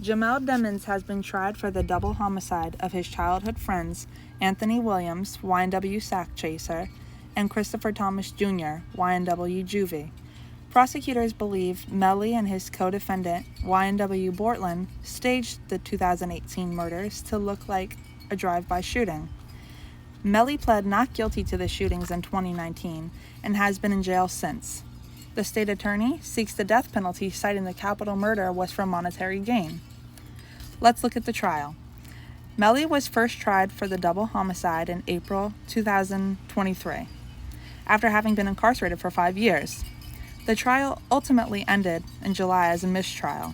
Jamel Demons has been tried for the double homicide of his childhood friends Anthony Williams, YNW Sack Chaser, and Christopher Thomas Jr., YNW Juvie. Prosecutors believe Melly and his co-defendant, YNW Bortland, staged the 2018 murders to look like a drive-by shooting. Melly pled not guilty to the shootings in 2019 and has been in jail since. The state attorney seeks the death penalty, citing the capital murder was for monetary gain. Let's look at the trial. Melly was first tried for the double homicide in April 2023, after having been incarcerated for 5 years. The trial ultimately ended in July as a mistrial.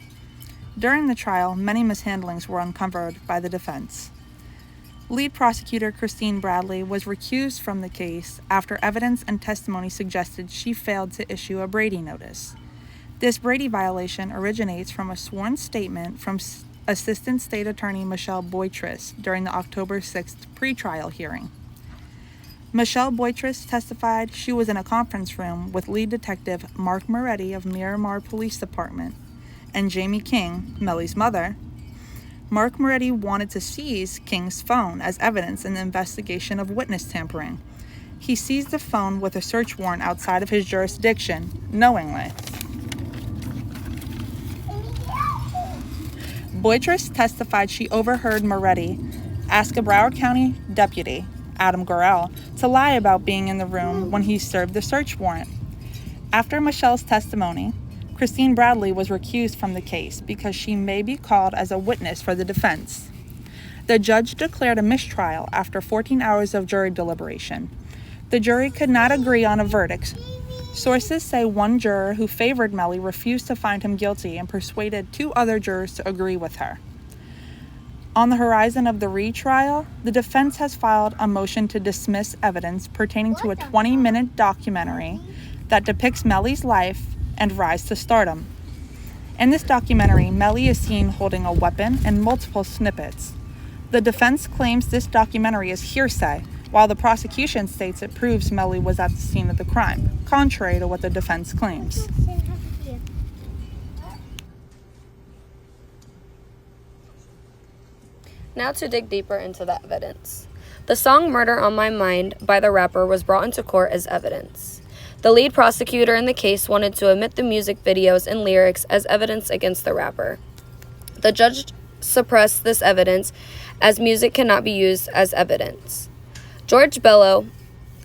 During the trial, many mishandlings were uncovered by the defense. Lead prosecutor Christine Bradley was recused from the case after evidence and testimony suggested she failed to issue a Brady notice. This Brady violation originates from a sworn statement from Assistant State Attorney Michelle Boitris during the October 6th pretrial hearing. Michelle Boitris testified she was in a conference room with lead detective Mark Moretti of Miramar Police Department and Jamie King, Melly's mother. Mark Moretti wanted to seize King's phone as evidence in the investigation of witness tampering. He seized the phone with a search warrant outside of his jurisdiction, knowingly. Boitris testified she overheard Moretti ask a Broward County deputy, Adam Gorell, to lie about being in the room when he served the search warrant. After Michelle's testimony, Christine Bradley was recused from the case because she may be called as a witness for the defense. The judge declared a mistrial after 14 hours of jury deliberation. The jury could not agree on a verdict. Sources say one juror who favored Melly refused to find him guilty and persuaded 2 other jurors to agree with her. On the horizon of the retrial, the defense has filed a motion to dismiss evidence pertaining to a 20-minute documentary that depicts Melly's life and rise to stardom. In this documentary, Melly is seen holding a weapon in multiple snippets. The defense claims this documentary is hearsay, while the prosecution states it proves Melly was at the scene of the crime, contrary to what the defense claims. Now to dig deeper into the evidence. The song Murder on My Mind by the rapper was brought into court as evidence. The lead prosecutor in the case wanted to omit the music videos and lyrics as evidence against the rapper. The judge suppressed this evidence as music cannot be used as evidence. George Bello,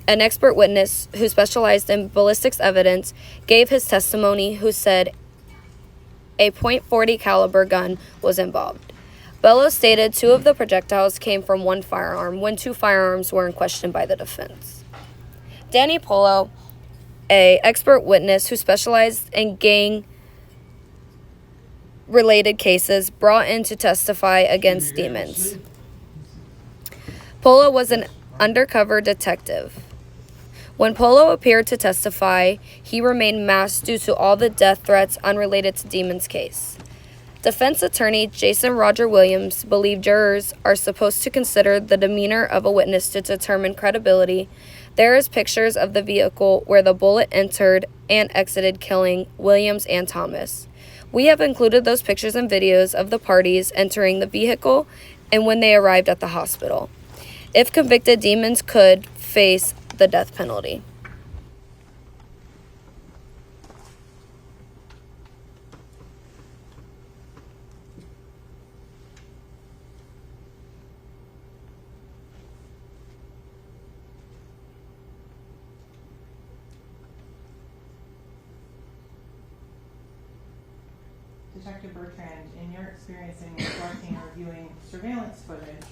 an expert witness who specialized in ballistics evidence, gave his testimony, who said a .40 caliber gun was involved. Bello stated 2 of the projectiles came from 1 firearm, when 2 firearms were in question by the defense. Danny Polo, an expert witness who specialized in gang-related cases, brought in to testify against Demons. Polo was an undercover detective. When Polo appeared to testify, he remained masked due to all the death threats unrelated to Demons' case. Defense attorney Jason Roger Williams believed jurors are supposed to consider the demeanor of a witness to determine credibility. There is pictures of the vehicle where the bullet entered and exited, killing Williams and Thomas. We have included those pictures and videos of the parties entering the vehicle and when they arrived at the hospital. If convicted, Demons could face the death penalty. Detective Bertrand, in your experience in collecting and reviewing surveillance footage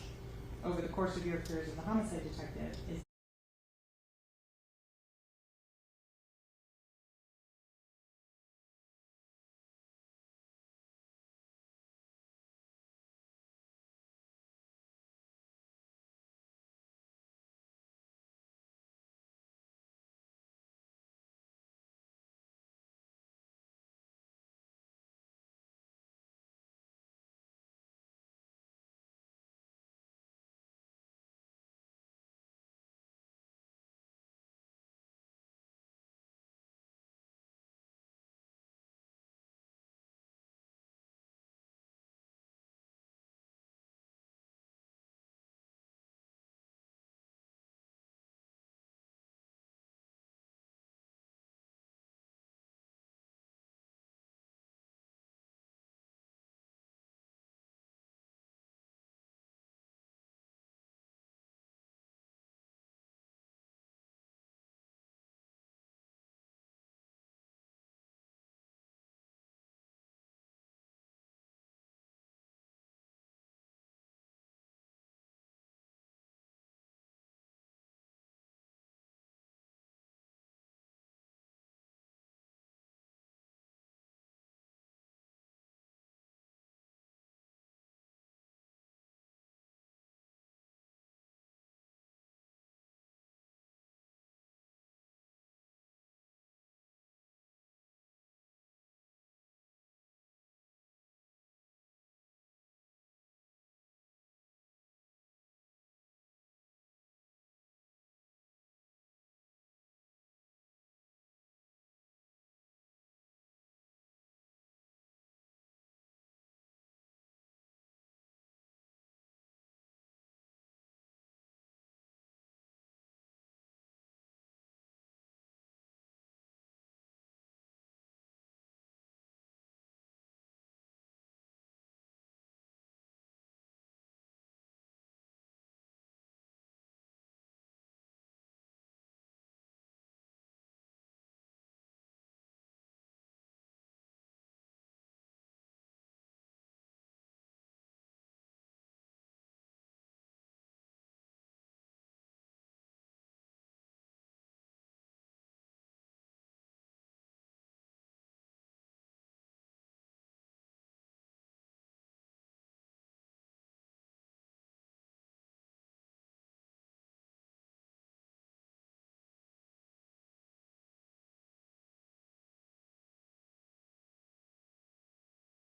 over the course of your career as a homicide detective, is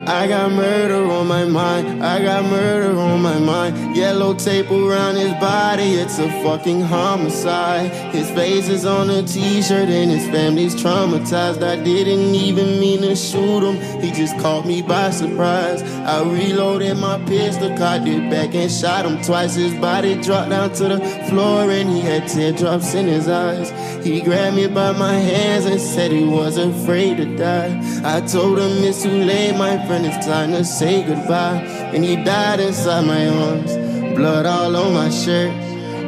I got murder on my mind, I got murder on my mind. Yellow tape around his body, it's a fucking homicide. His face is on a t-shirt and his family's traumatized. I didn't even mean to shoot him, he just caught me by surprise. I reloaded my pistol, cocked it back and shot him twice. His body dropped down to the floor and he had teardrops in his eyes. He grabbed me by my hands and said he was afraid to die. I told him it's too late, my friend, it's time to say goodbye. And he died inside my arms, blood all on my shirt.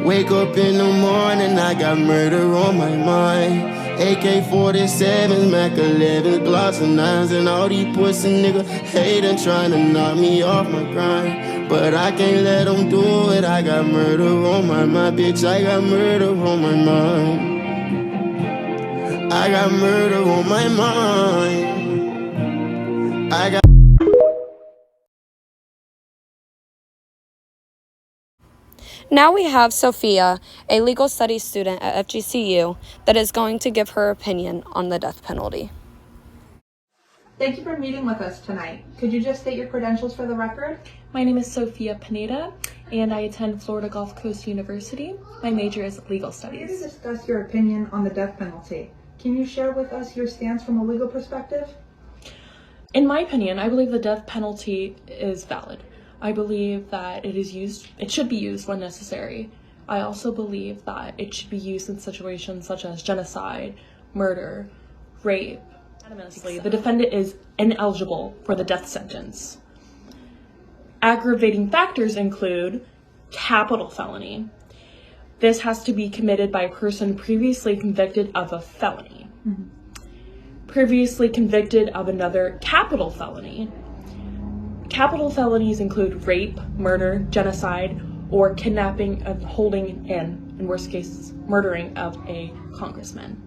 Wake up in the morning, I got murder on my mind. AK-47s, Mac 11s, Glocks and 9s, and all these pussy niggas hating, trying to knock me off my grind. But I can't let them do it, I got murder on my mind, bitch, I got murder on my mind. I got murder on my mind. I got. Now we have Sophia, a legal studies student at FGCU, that is going to give her opinion on the death penalty. Thank you for meeting with us tonight. Could you just state your credentials for the record? My name is Sophia Pineda, and I attend Florida Gulf Coast University. My major is legal We're here to studies. discuss your opinion on the death penalty. Can you share with us your stance from a legal perspective? In my opinion, I believe the death penalty is valid. I believe that it should be used when necessary. I also believe that it should be used in situations such as genocide, murder, rape. Unanimously, the defendant is ineligible for the death sentence. Aggravating factors include capital felony. This has to be committed by a person previously convicted of a felony. Previously convicted of another capital felony. Capital felonies include rape, murder, genocide, or kidnapping and holding in worst cases, murdering of a congressman.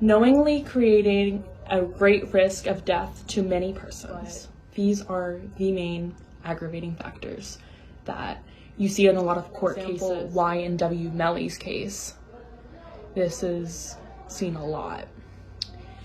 Knowingly creating a great risk of death to many persons. These are the main aggravating factors that you see in a lot of court cases. Y&W Melly's case. This is seen a lot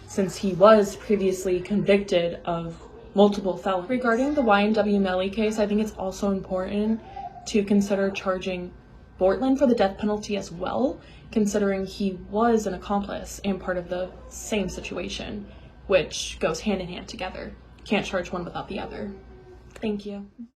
since he was previously convicted of multiple felonies. Regarding the Y&W Melly case, I think it's also important to consider charging Bortland for the death penalty as well, considering he was an accomplice and part of the same situation, which goes hand in hand together. Can't charge one without the other. Thank you.